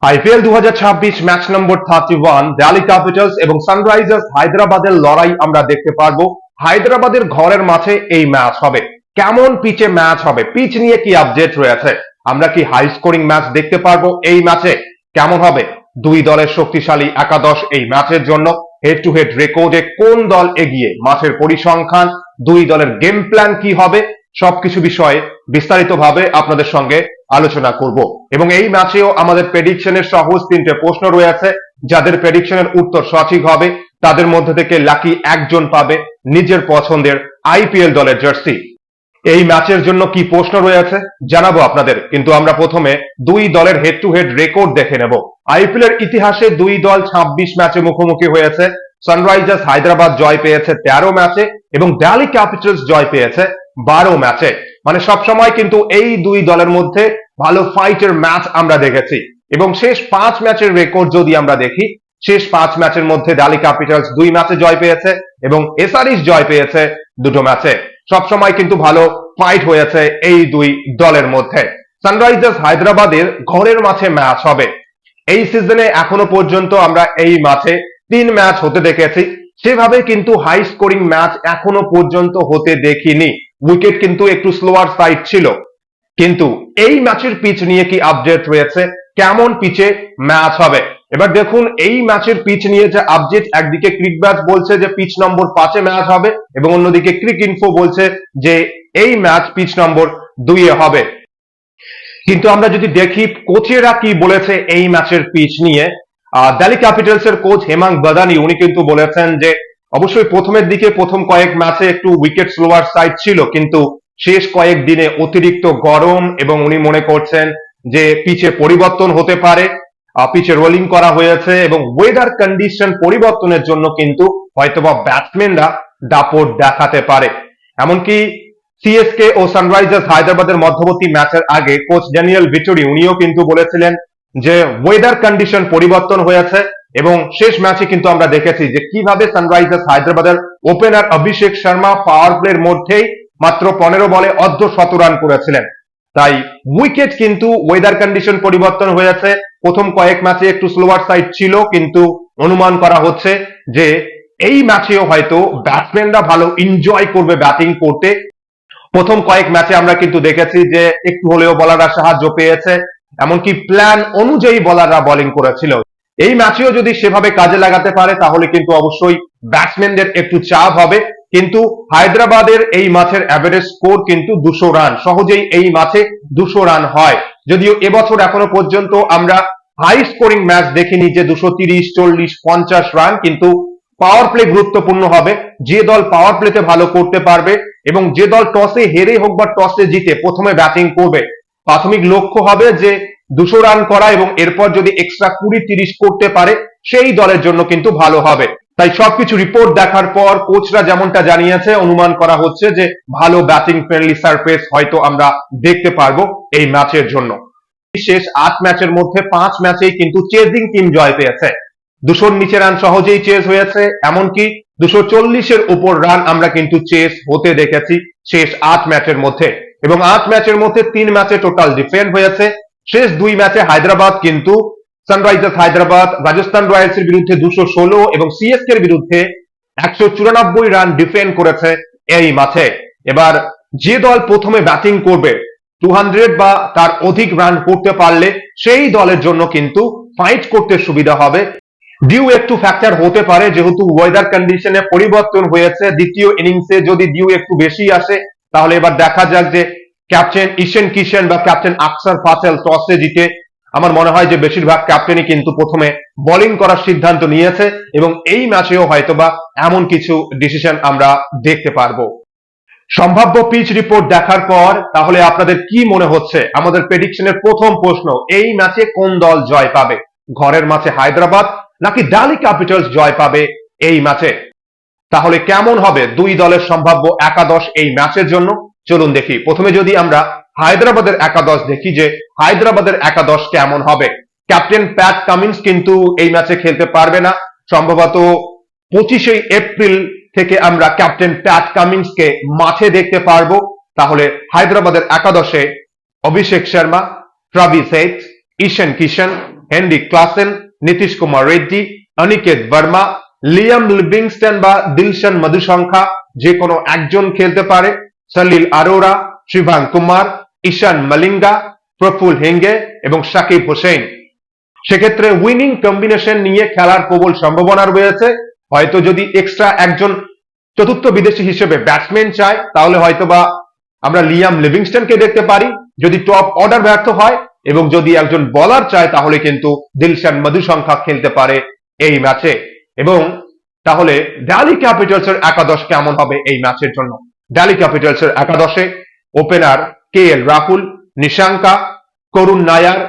IPL 2026 match নম্বর 31 Delhi Capitals এবং Sunrisers হায়দ্রাবাদের লড়াই আমরা দেখতে পারবো। হায়দ্রাবাদের ঘরের মাঠে এই ম্যাচ হবে। কেমন পিচে ম্যাচ হবে, পিচ নিয়ে কি আপডেট রয়েছে, আমরা কি হাই স্কোরিং ম্যাচ দেখতে পারবো এই ম্যাচে? কেমন হবে দুই দলের শক্তিশালী একাদশ এই ম্যাচের জন্য? হেড টু হেড রেকর্ডে কোন দল এগিয়ে, মাঠের পরিসংখ্যান, দুই দলের গেম প্ল্যান কি হবে, সবকিছু বিষয়ে বিস্তারিতভাবে আপনাদের সঙ্গে আলোচনা করব। এবং এই ম্যাচেও আমাদের প্রেডিকশনের সহজ তিনটে প্রশ্ন রয়েছে। যাদের প্রেডিকশনের উত্তর সঠিক হবে তাদের মধ্যে থেকে লাকি একজন পাবে নিজের পছন্দের আইপিএল দলের জার্সি। এই ম্যাচের জন্য কি প্রশ্ন রয়েছে জানাবো আপনাদের, কিন্তু আমরা প্রথমে দুই দলের হেড টু হেড রেকর্ড দেখে নেব। আইপিএল এর ইতিহাসে দুই দল 26 ম্যাচে মুখোমুখি হয়েছে। সানরাইজার্স হায়দ্রাবাদ জয় পেয়েছে 13 ম্যাচে এবং দিল্লি ক্যাপিটালস জয় পেয়েছে 12 ম্যাচে। মানে সবসময় কিন্তু এই দুই দলের মধ্যে ভালো ফাইটের ম্যাচ আমরা দেখেছি। এবং শেষ 5 ম্যাচের রেকর্ড যদি আমরা দেখি, শেষ 5 ম্যাচের মধ্যে দিল্লি ক্যাপিটালস 2 ম্যাচে জয় পেয়েছে এবং এসআরএইচ জয় পেয়েছে 2 ম্যাচে। সবসময় কিন্তু ভালো ফাইট হয়েছে এই দুই দলের মধ্যে। সানরাইজার্স হায়দ্রাবাদের ঘরের মাঠে ম্যাচ হবে। এই সিজনে এখনো পর্যন্ত আমরা এই মাঠে 3 ম্যাচ হতে দেখেছি, সেভাবে কিন্তু হাই স্কোরিং ম্যাচ এখনো পর্যন্ত হতে দেখিনি। উইকেট কিন্তু একটু স্লোয়ার সাইড ছিল। কিন্তু এই ম্যাচের পিচ নিয়ে কি আপডেট রয়েছে, কেমন পিচে ম্যাচ হবে? এবার দেখুন এই ম্যাচের পিচ নিয়ে যে আপডেট, একদিকে ক্রিকব্যাজ বলছে যে পিচ নম্বর 5 ম্যাচ হবে এবং অন্যদিকে ক্রিক ইনফো বলছে যে এই ম্যাচ পিচ নম্বর 2 হবে। কিন্তু আমরা যদি দেখি কোচেরা কি বলেছে এই ম্যাচের পিচ নিয়ে, দিল্লি ক্যাপিটালস এর কোচ হেমাঙ্গ বাদানি উনি কিন্তু বলেছেন যে অবশ্যই প্রথমের দিকে প্রথম কয়েক ম্যাচে একটু উইকেট স্লোয়ার সাইড ছিল, কিন্তু শেষ কয়েক দিনে অতিরিক্ত গরম এবং উনি মনে করছেন যে পিচে পরিবর্তন হতে পারে। পিচে রোলিং করা হয়েছে এবং ওয়েদার কন্ডিশন পরিবর্তনের জন্য কিন্তু হয়তোবা ব্যাটসম্যানরা দাপট দেখাতে পারে। এমনকি সিএসকে ও সানরাইজার্স হায়দ্রাবাদের মধ্যবর্তী ম্যাচের আগে কোচ ড্যানিয়েল ভিটোরি উনিও কিন্তু বলেছিলেন যে ওয়েদার কন্ডিশন পরিবর্তন হয়েছে। এবং শেষ ম্যাচে কিন্তু আমরা দেখেছি যে কিভাবে সানরাইজার্স হায়দ্রাবাদের ওপেনার অভিষেক শর্মা পাওয়ার প্লের মধ্যেই মাত্র 15 বলে অর্ধশত রান করেছিলেন। তাই উইকেট কিন্তু ওয়েদার কন্ডিশন পরিবর্তন হয়েছে। প্রথম কয়েক ম্যাচে একটু স্লোয়ার সাইড ছিল, কিন্তু অনুমান করা হচ্ছে যে এই ম্যাচেও হয়তো ব্যাটসম্যানরা ভালো এনজয় করবে ব্যাটিং করতে। প্রথম কয়েক ম্যাচে আমরা কিন্তু দেখেছি যে একটু হলেও বলাররা সাহায্য পেয়েছে, এমনকি প্ল্যান অনুযায়ী বলাররা বোলিং করেছিল। এই ম্যাচেও যদি সেভাবে কাজে লাগাতে পারে তাহলে কিন্তু অবশ্যই ব্যাটসম্যানদের একটু চাপ হবে। কিন্তু হায়দ্রাবাদের এই ম্যাচের অ্যাভারেজ স্কোর কিন্তু 200 রান, সহজেই এই ম্যাচে 200 রান হয়। যদিও এবছর এখনো পর্যন্ত আমরা হাই স্কোরিং ম্যাচ দেখিনি যে 230, 40, 50 রান, কিন্তু পাওয়ার প্লে গুরুত্বপূর্ণ হবে। যে দল পাওয়ার প্লেতে ভালো করতে পারবে এবং যে দল টসে হেরে হোক বা টসে জিতে প্রথমে ব্যাটিং করবে, প্রাথমিক লক্ষ্য হবে যে 200 রান করা এবং এরপর যদি এক্সট্রা 20-30 করতে পারে সেই দলের জন্য কিন্তু ভালো হবে। তাই সবকিছু রিপোর্ট দেখার পর কোচরা যেমনটা জানিয়েছে, অনুমান করা হচ্ছে যে ভালো ব্যাটিং ফ্রেন্ডলি সারফেস হয়তো আমরা দেখতে পারবো এই ম্যাচের জন্য। শেষ 8 ম্যাচের মধ্যে 5 ম্যাচেই কিন্তু চেজিং টিম জয় পেয়েছে। 200-র নিচে রান সহজেই চেস হয়েছে, এমনকি 240-এর উপর রান আমরা কিন্তু চেস হতে দেখেছি শেষ 8 ম্যাচের মধ্যে। এবং 8 ম্যাচের মধ্যে 3 ম্যাচে টোটাল ডিফেন্ড হয়েছে। শেষ 2 ম্যাচে হায়দ্রাবাদ কিন্তু সানরাইজার্স হায়দ্রাবাদ রাজস্থান রয়্যালস এর বিরুদ্ধে 216 এবং সিএসকে এর বিরুদ্ধে 194 রান ডিফেন্ড করেছে এই ম্যাচে। এবার যে দল প্রথমে ব্যাটিং করবে 200 বা তার অধিক রান করতে পারলে সেই দলের জন্য কিন্তু ফাইট করতে সুবিধা হবে। ডিউ একটু ফ্যাক্টর হতে পারে, যেহেতু ওয়েদার কন্ডিশনে পরিবর্তন হয়েছে। দ্বিতীয় ইনিংসে যদি ডিউ একটু বেশি আসে তাহলে এবার দেখা যাক যে ক্যাপ্টেন ঈশান কিশন বা ক্যাপ্টেন আকসার পাটেল টসে জিতে আমার মনে হয় যে বেশিরভাগ ক্যাপ্টেনই কিন্তু প্রথমে বোলিং করার সিদ্ধান্ত নিয়েছে এবং এই ম্যাচেও হয়তোবা এমন কিছু ডিসিশন আমরা দেখতে পারবো। সম্ভাব্য পিচ রিপোর্ট দেখার পর তাহলে আপনাদের কি মনে হচ্ছে? আমাদের প্রেডিকশনের প্রথম প্রশ্ন, এই ম্যাচে কোন দল জয় পাবে? ঘরের মাঠে হায়দ্রাবাদ নাকি দিল্লি ক্যাপিটালস জয় পাবে এই ম্যাচে? তাহলে কেমন হবে দুই দলের সম্ভাব্য একাদশ এই ম্যাচের জন্য? চলুন দেখি। প্রথমে যদি আমরা হায়দ্রাবাদের একাদশ দেখি যে হায়দ্রাবাদের একাদশ কেমন হবে। ক্যাপ্টেন প্যাট কামিন্স কিন্তু এই ম্যাচে খেলতে পারবে না। সম্ভবত 25 এপ্রিল থেকে আমরা ক্যাপ্টেন প্যাট কামিন্সকে মাঠে দেখতে পারবো। তাহলে হায়দ্রাবাদের একাদশে Abhishek Sharma, Travis Head, Ishan Kishan, Henry Klaasen, Nitish Kumar Reddy, Aniket Verma, Liam Livingstone বা দিলশন মধুসংখ্যা যে কোনো একজন খেলতে পারে, সলিল আরোরা, শিভাং কুমার, ঈশান মালিঙ্গা, প্রফুল হেঙ্গে এবং সাকিব হোসেন। সেক্ষেত্রে উইনিং কম্বিনেশন নিয়ে খেলার প্রবল সম্ভাবনা রয়েছে। হয়তো যদি এক্সট্রা একজন চতুর্থ বিদেশি হিসেবে ব্যাটসম্যান চায় তাহলে হয়তোবা আমরা লিয়াম লিভিংস্টনকে দেখতে পারি যদি টপ অর্ডার ব্যর্থ হয়, এবং যদি একজন বলার চায় তাহলে কিন্তু দিলশান মধুসংখ্যা খেলতে পারে এই ম্যাচে। এবং তাহলে দিল্লি ক্যাপিটালস এর একাদশ কেমন হবে এই ম্যাচের জন্য? দিল্লি ক্যাপিটালস এর একাদশে ওপেনার KL রাহুল, নিশাঙ্কা, করুণ নায়ার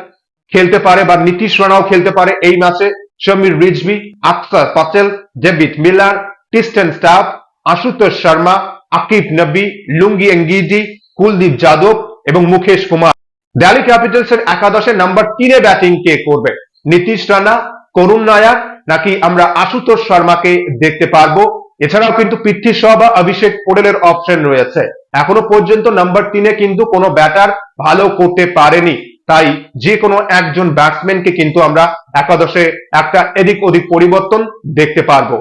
খেলতে পারে বা নীতিশ রানাও খেলতে পারে এই ম্যাচে, Sameer Rizvi, Axar Patel, David Miller, Tristan Stubbs, Ashutosh Sharma, Aaqib Nabi, Lungi এঙ্গিজি, Kuldeep Yadav এবং মুকেশ কুমার। দিল্লি ক্যাপিটালস এর একাদশে নাম্বার 3-এ ব্যাটিং কে করবে? নীতিশ রানা, করুণ নায়ার নাকি আমরা আশুতোষ শর্মাকে দেখতে পারবো? এছাড়াও কিন্তু পৃথ্বী শ বা অভিষেক পোড়েলের অপশন রয়েছে। এখনো পর্যন্ত নাম্বার 3-এ কিন্তু কোনো ব্যাটার ভালো করতে পারেনি, তাই যে কোনো একজন ব্যাটসম্যানকে কিন্তু আমরা একাদশে একটা এদিক ওদিক পরিবর্তন দেখতে পারবো।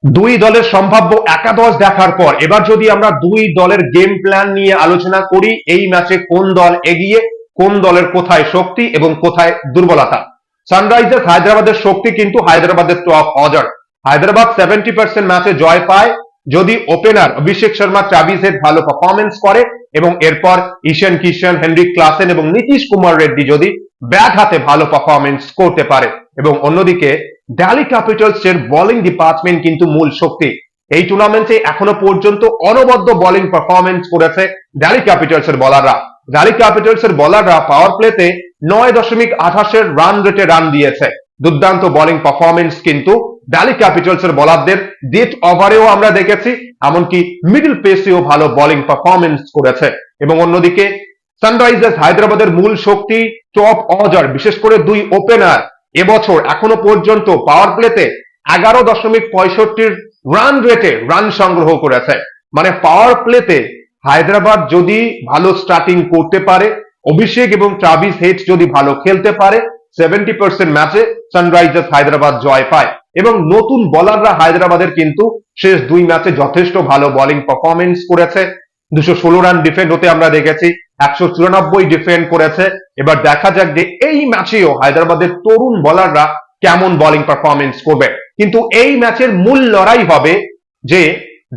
দুই দলের সম্ভাব্য একাদশ দেখার পর এবার যদি আমরা দুই দলের গেম প্ল্যান নিয়ে আলোচনা করি, এই ম্যাচে কোন দল এগিয়ে, কোন দলের কোথায় শক্তি এবং কোথায় দুর্বলতা। সানরাইজার্স হায়দ্রাবাদের শক্তি কিন্তু হায়দ্রাবাদের টপ অর্ডার। হায়দ্রাবাদ 70% ম্যাচে জয় পায় যদি ওপেনার অভিষেক শর্মা, ট্রাভিস হেড ভালো পারফরমেন্স করে এবং এরপর ঈশান কিশন, হেনরি ক্লাসেন এবং নীতিশ কুমার রেড্ডি যদি ব্যাট হাতে ভালো পারফরমেন্স করতে পারে। এবং অন্যদিকে দিল্লি ক্যাপিটালস এর বোলিং ডিপার্টমেন্ট কিন্তু মূল শক্তি। এই টুর্নামেন্টে এখনো পর্যন্ত অনবদ্য বোলিং পারফরমেন্স করেছে দিল্লি ক্যাপিটালস এর বোলাররা। দিল্লি ক্যাপিটালস এর বোলাররা পাওয়ার প্লেতে 9.28 রান রেটে রান দিয়েছে। দুর্দান্ত বোলিং পারফরমেন্স কিন্তু দিল্লি ক্যাপিটালস এর বোলারদের ডেথ ওভারেও আমরা দেখেছি, এমনকি মিডল পেসেও ভালো বোলিং পারফরমেন্স করেছে। এবং অন্যদিকে সানরাইজার্স হায়দ্রাবাদের মূল শক্তি টপ অর্ডার, বিশেষ করে দুই ওপেনার এবছর এখনো পর্যন্ত পাওয়ার প্লেতে 11.65 রান রেটে রান সংগ্রহ করেছে। মানে পাওয়ার প্লেতে হায়দ্রাবাদ যদি ভালো স্টার্টিং করতে পারে, অভিষেক এবং ট্রাভিস হেড যদি ভালো খেলতে পারে, 70% ম্যাচে সানরাইজার্স হায়দ্রাবাদ জয় পায়। এবং নতুন বোলাররা হায়দ্রাবাদের কিন্তু শেষ দুই ম্যাচে যথেষ্ট ভালো বোলিং পারফরমেন্স করেছে। 216 রান ডিফেন্ড হতে আমরা দেখেছি, 194 ডিফেন্ড করেছে। এবার দেখা যাক যে এই ম্যাচেও হায়দ্রাবাদের তরুণ বোলাররা কেমন বোলিং পারফরমেন্স করবে। কিন্তু এই ম্যাচের মূল লড়াই হবে যে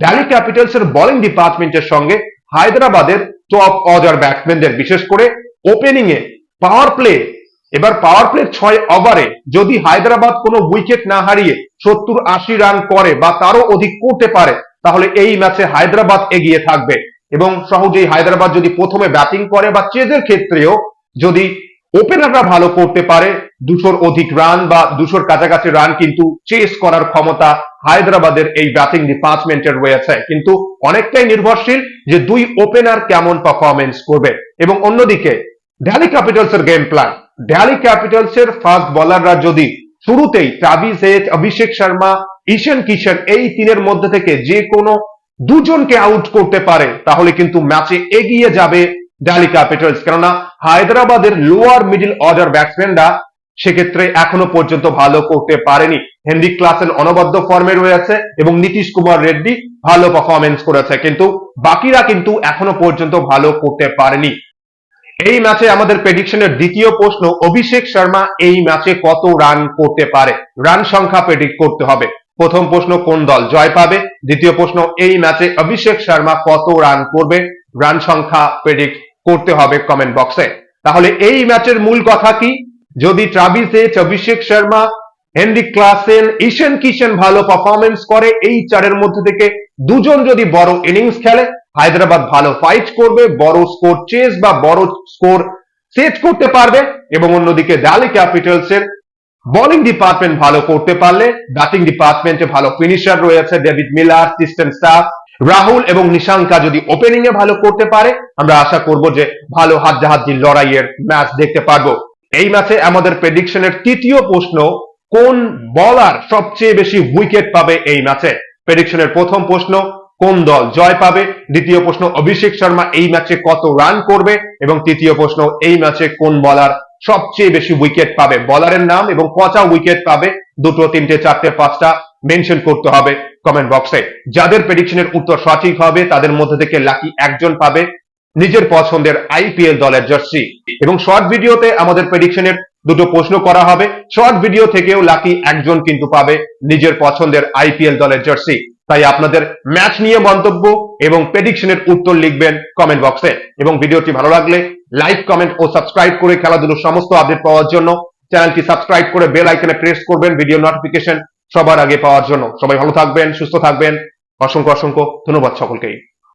দিল্লি ক্যাপিটালস এর বোলিং ডিপার্টমেন্টের সঙ্গে হায়দ্রাবাদের টপ অর্ডার ব্যাটসম্যানদের, বিশেষ করে ওপেনিং এ পাওয়ার প্লে। এবার পাওয়ার প্লে 6 ওভারে যদি হায়দ্রাবাদ কোনো উইকেট না হারিয়ে 70-80 রান করে বা তারও অধিক করতে পারে তাহলে এই ম্যাচে হায়দ্রাবাদ এগিয়ে থাকবে। এবং সহজেই হায়দ্রাবাদ যদি প্রথমে ব্যাটিং করে বা চেজের ক্ষেত্রেও যদি ওপেনাররা ভালো করতে পারে, 200-র অধিক রান বা 200-র কাছাকাছি রান কিন্তু চেস করার ক্ষমতা হায়দ্রাবাদের এই ব্যাটিং ডিপার্টমেন্টের রয়েছে। কিন্তু অনেকটাই নির্ভরশীল যে দুই ওপেনার কেমন পারফরমেন্স করবে। এবং অন্যদিকে দিল্লি ক্যাপিটালস এর গেম প্ল্যান, দিল্লি ক্যাপিটালস এর ফাস্ট বোলাররা যদি শুরুতেই ট্রাভিস হেড, অভিষেক শর্মা, ঈশান কিশন এই তিনের মধ্যে থেকে যে কোনো দুজনকে আউট করতে পারে তাহলে কিন্তু ম্যাচে এগিয়ে যাবে দিল্লি ক্যাপিটালস। কেননা হায়দ্রাবাদের লোয়ার মিডল অর্ডার ব্যাটসম্যানরা সেক্ষেত্রে এখনো পর্যন্ত ভালো করতে পারেনি। হেনরি ক্লাসেন অনবদ্য ফর্মে রয়েছে এবং নীতিশ কুমার রেড্ডি ভালো পারফরমেন্স করেছে, কিন্তু বাকিরা কিন্তু এখনো পর্যন্ত ভালো করতে পারেনি। এই ম্যাচে আমাদের প্রেডিকশনের দ্বিতীয় প্রশ্ন, অভিষেক শর্মা এই ম্যাচে কত রান করতে পারে? রান সংখ্যা প্রেডিক্ট করতে হবে। প্রথম প্রশ্ন, কোন দল জয় পাবে? দ্বিতীয় প্রশ্ন, এই ম্যাচে অভিষেক শর্মা কত রান করবে? রান সংখ্যা প্রেডিক্ট করতে হবে কমেন্ট বক্সে। তাহলে এই ম্যাচের মূল কথা কি? যদি Travis head, Abhishek Sharma, Henry Klaasen, ঈশান কিশন ভালো পারফরমেন্স করে, এই চারের মধ্যে থেকে দুজন যদি বড় ইনিংস খেলে, হায়দ্রাবাদ ভালো ফাইট করবে, বড় স্কোর চেস বা বড় স্কোর সেট করতে পারবে। এবং অন্যদিকে দিল্লি ক্যাপিটালস এর বোলিং ডিপার্টমেন্ট ভালো করতে পারলে, ব্যাটিং ডিপার্টমেন্টে ভালো ফিনিশার রয়েছে, David Miller, Tristan staff, Rahul এবং নিশাঙ্কা যদি ওপেনিং এ ভালো করতে পারে, আমরা আশা করব যে ভালো হাড্ডাহাড্ডি লড়াইয়ের ম্যাচ দেখতে পারবো। এই ম্যাচে আমাদের প্রেডিকশনের তৃতীয় প্রশ্ন, কোন বোলার সবচেয়ে বেশি উইকেট পাবে এই ম্যাচে? প্রেডিকশনের প্রথম প্রশ্ন, কোন দল জয় পাবে? দ্বিতীয় প্রশ্ন, অভিষেক শর্মা এই ম্যাচে কত রান করবে? এবং তৃতীয় প্রশ্ন, এই ম্যাচে কোন বোলার সবচেয়ে বেশি উইকেট পাবে, বলারের নাম এবং কটা উইকেট পাবে, 2, 3, 4, 5টা মেনশন করতে হবে কমেন্ট বক্সে। যাদের প্রেডিকশনের উত্তর সঠিক হবে তাদের মধ্যে থেকে লাকি একজন পাবে নিজের পছন্দের আইপিএল দলের জার্সি। এবং শর্ট ভিডিওতে আমাদের প্রেডিকশনের দুটো প্রশ্ন করা হবে, শর্ট ভিডিও থেকেও লাকি একজন কিন্তু পাবে নিজের পছন্দের আইপিএল দলের জার্সি। তাই আপনাদের ম্যাচ নিয়ে মন্তব্য এবং প্রেডিকশনের উত্তর লিখবেন কমেন্ট বক্সে। এবং ভিডিওটি ভালো লাগলে লাইক, কমেন্ট ও সাবস্ক্রাইব করে খেলাধুলোর সমস্ত আপডেট পাওয়ার জন্য চ্যানেলটি সাবস্ক্রাইব করে বেল আইকনে প্রেস করবেন ভিডিও নোটিফিকেশন সবার আগে পাওয়ার জন্য। সবাই ভালো থাকবেন, সুস্থ থাকবেন। অসংখ্য অসংখ্য ধন্যবাদ সকলকেই।